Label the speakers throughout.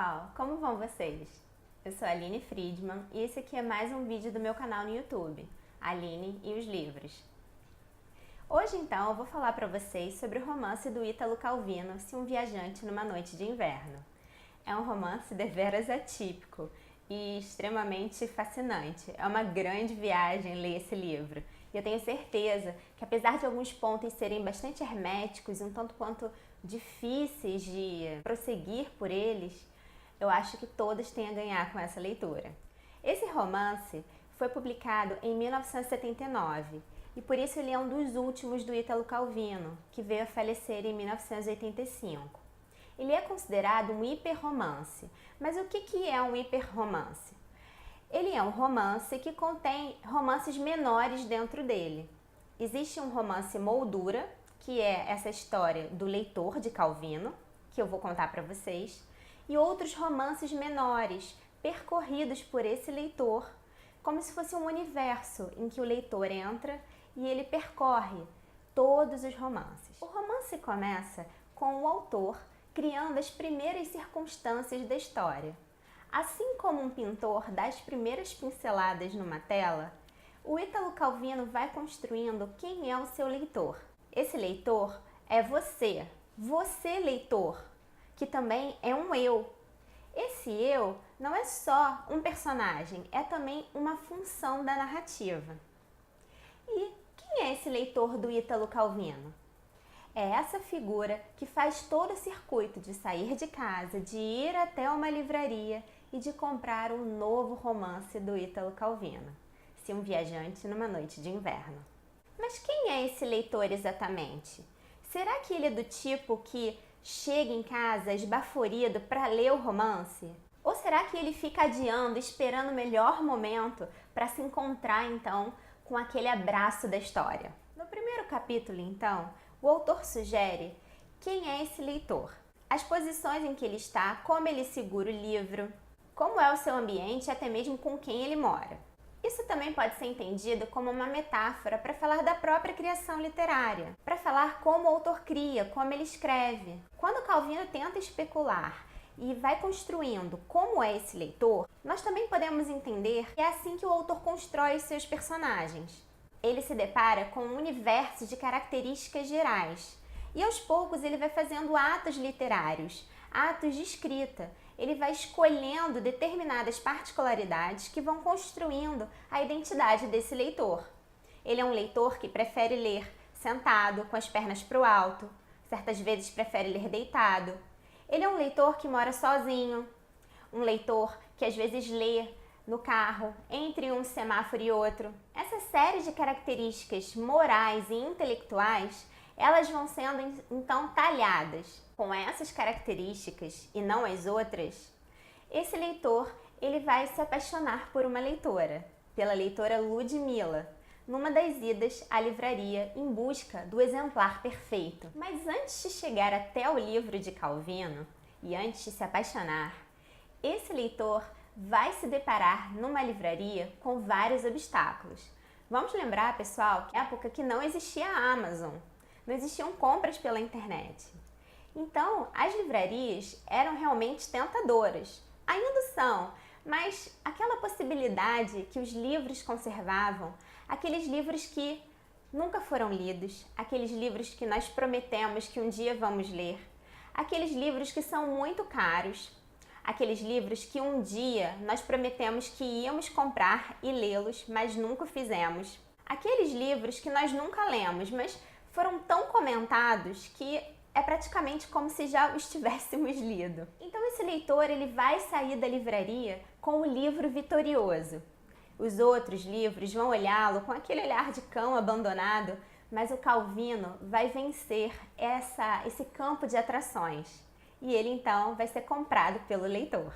Speaker 1: pessoal, como vão vocês? Eu sou a Aline Friedman e esse aqui é mais um vídeo do meu canal no YouTube, Aline e os Livros. Hoje então eu vou falar para vocês sobre o romance do Ítalo Calvino, Se um Viajante numa Noite de Inverno. É um romance deveras atípico e extremamente fascinante. É uma grande viagem ler esse livro. E eu tenho certeza que, apesar de alguns pontos serem bastante herméticos e um tanto quanto difíceis de prosseguir por eles, eu acho que todos têm a ganhar com essa leitura. Esse romance foi publicado em 1979 e por isso ele é um dos últimos do Ítalo Calvino, que veio a falecer em 1985. Ele é considerado um hiperromance, mas o que é um hiperromance? Ele é um romance que contém romances menores dentro dele. Existe um romance moldura, que é essa história do leitor de Calvino, que eu vou contar para vocês, e outros romances menores, percorridos por esse leitor, como se fosse um universo em que o leitor entra e ele percorre todos os romances. O romance começa com o autor criando as primeiras circunstâncias da história. Assim como um pintor dá as primeiras pinceladas numa tela, o Ítalo Calvino vai construindo quem é o seu leitor. Esse leitor é você leitor, que também é um eu. Esse eu não é só um personagem, é também uma função da narrativa. E quem é esse leitor do Ítalo Calvino? É essa figura que faz todo o circuito de sair de casa, de ir até uma livraria e de comprar um novo romance do Ítalo Calvino, Se um Viajante numa Noite de Inverno. Mas quem é esse leitor exatamente? Será que ele é do tipo que chega em casa esbaforido para ler o romance? Ou será que ele fica adiando, esperando o melhor momento para se encontrar então com aquele abraço da história? No primeiro capítulo, então, o autor sugere quem é esse leitor, as posições em que ele está, como ele segura o livro, como é o seu ambiente e até mesmo com quem ele mora. Isso também pode ser entendido como uma metáfora para falar da própria criação literária, para falar como o autor cria, como ele escreve. Quando Calvino tenta especular e vai construindo como é esse leitor, nós também podemos entender que é assim que o autor constrói os seus personagens. Ele se depara com um universo de características gerais e aos poucos ele vai fazendo atos literários, atos de escrita. Ele vai escolhendo determinadas particularidades que vão construindo a identidade desse leitor. Ele é um leitor que prefere ler sentado, com as pernas para o alto, certas vezes prefere ler deitado. Ele é um leitor que mora sozinho, um leitor que às vezes lê no carro, entre um semáforo e outro. Essa série de características morais e intelectuais, elas vão sendo então talhadas. Com essas características e não as outras, esse leitor ele vai se apaixonar por uma leitora, pela leitora Ludmila, numa das idas à livraria em busca do exemplar perfeito. Mas antes de chegar até o livro de Calvino e antes de se apaixonar, esse leitor vai se deparar numa livraria com vários obstáculos. Vamos lembrar, pessoal, que na época que não existia a Amazon, não existiam compras pela internet. Então, as livrarias eram realmente tentadoras. Ainda são, mas aquela possibilidade que os livros conservavam, aqueles livros que nunca foram lidos, aqueles livros que nós prometemos que um dia vamos ler, aqueles livros que são muito caros, aqueles livros que um dia nós prometemos que íamos comprar e lê-los, mas nunca fizemos. Aqueles livros que nós nunca lemos, mas foram tão comentados que é praticamente como se já os tivéssemos lido. Então esse leitor ele vai sair da livraria com o livro vitorioso. Os outros livros vão olhá-lo com aquele olhar de cão abandonado, mas o Calvino vai vencer esse campo de atrações. E ele então vai ser comprado pelo leitor.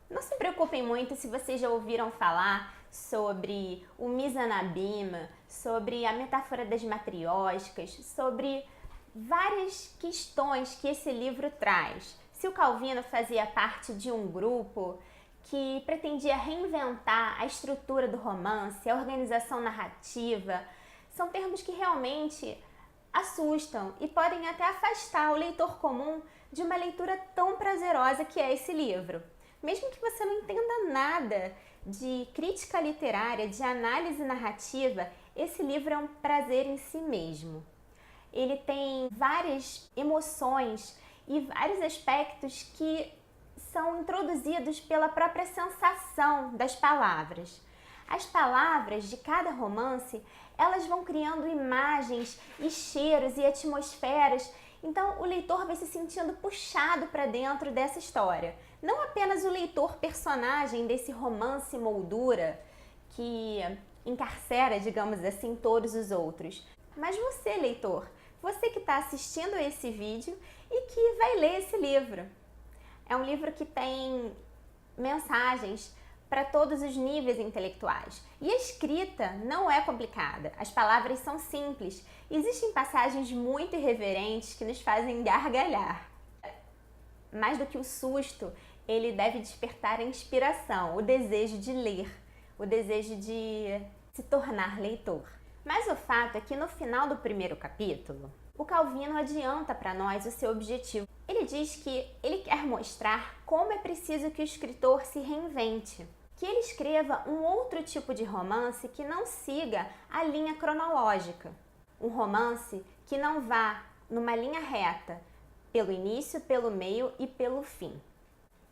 Speaker 1: Não se preocupem muito se vocês já ouviram falar sobre o Mizanabim, sobre a metáfora das matriósticas, sobre várias questões que esse livro traz. Se o Calvino fazia parte de um grupo que pretendia reinventar a estrutura do romance, a organização narrativa, são termos que realmente assustam e podem até afastar o leitor comum de uma leitura tão prazerosa que é esse livro. Mesmo que você não entenda nada de crítica literária, de análise narrativa, esse livro é um prazer em si mesmo. Ele tem várias emoções e vários aspectos que são introduzidos pela própria sensação das palavras. As palavras de cada romance, elas vão criando imagens e cheiros e atmosferas, então o leitor vai se sentindo puxado para dentro dessa história. Não apenas o leitor personagem desse romance moldura que encarcera, digamos assim, todos os outros, mas você, leitor, você que está assistindo a esse vídeo e que vai ler esse livro. É um livro que tem mensagens para todos os níveis intelectuais. E a escrita não é complicada, as palavras são simples. Existem passagens muito irreverentes que nos fazem gargalhar. Mais do que o susto, ele deve despertar a inspiração, o desejo de ler, o desejo de se tornar leitor. Mas o fato é que no final do primeiro capítulo, o Calvino adianta para nós o seu objetivo. Ele diz que ele quer mostrar como é preciso que o escritor se reinvente, que ele escreva um outro tipo de romance que não siga a linha cronológica. Um romance que não vá numa linha reta, pelo início, pelo meio e pelo fim.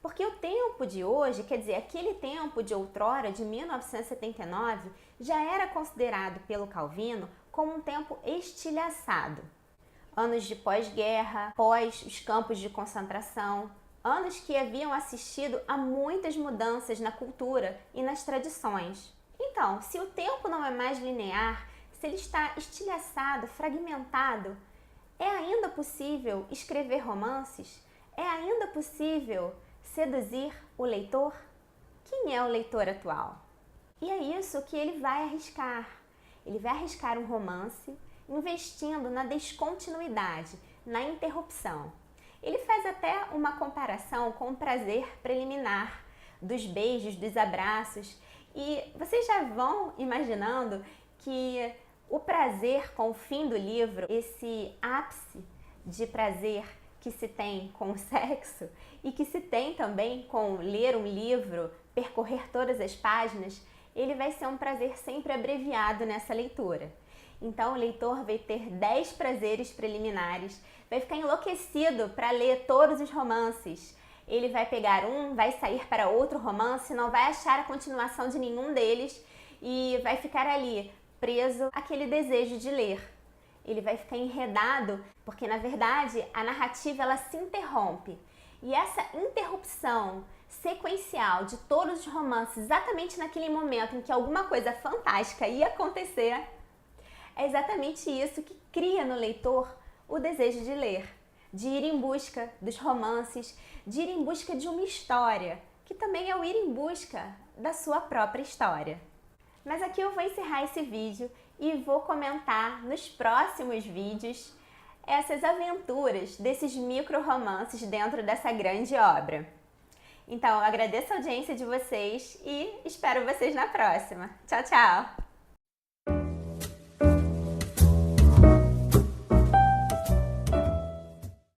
Speaker 1: Porque o tempo de hoje, quer dizer, aquele tempo de outrora, de 1979, já era considerado pelo Calvino como um tempo estilhaçado. Anos de pós-guerra, pós os campos de concentração, anos que haviam assistido a muitas mudanças na cultura e nas tradições. Então, se o tempo não é mais linear, se ele está estilhaçado, fragmentado, é ainda possível escrever romances? É ainda possível seduzir o leitor? Quem é o leitor atual? E é isso que ele vai arriscar. Ele vai arriscar um romance investindo na descontinuidade, na interrupção. Ele faz até uma comparação com o prazer preliminar dos beijos, dos abraços, e vocês já vão imaginando que o prazer com o fim do livro, esse ápice de prazer que se tem com o sexo e que se tem também com ler um livro, percorrer todas as páginas, ele vai ser um prazer sempre abreviado nessa leitura. Então o leitor vai ter 10 prazeres preliminares, vai ficar enlouquecido para ler todos os romances. Ele vai pegar um, vai sair para outro romance, não vai achar a continuação de nenhum deles e vai ficar ali preso àquele desejo de ler. Ele vai ficar enredado, porque na verdade a narrativa ela se interrompe. E essa interrupção sequencial de todos os romances, exatamente naquele momento em que alguma coisa fantástica ia acontecer, é exatamente isso que cria no leitor o desejo de ler, de ir em busca dos romances, de ir em busca de uma história, que também é o ir em busca da sua própria história. Mas aqui eu vou encerrar esse vídeo e vou comentar nos próximos vídeos essas aventuras desses micro-romances dentro dessa grande obra. Então, eu agradeço a audiência de vocês e espero vocês na próxima. Tchau, tchau!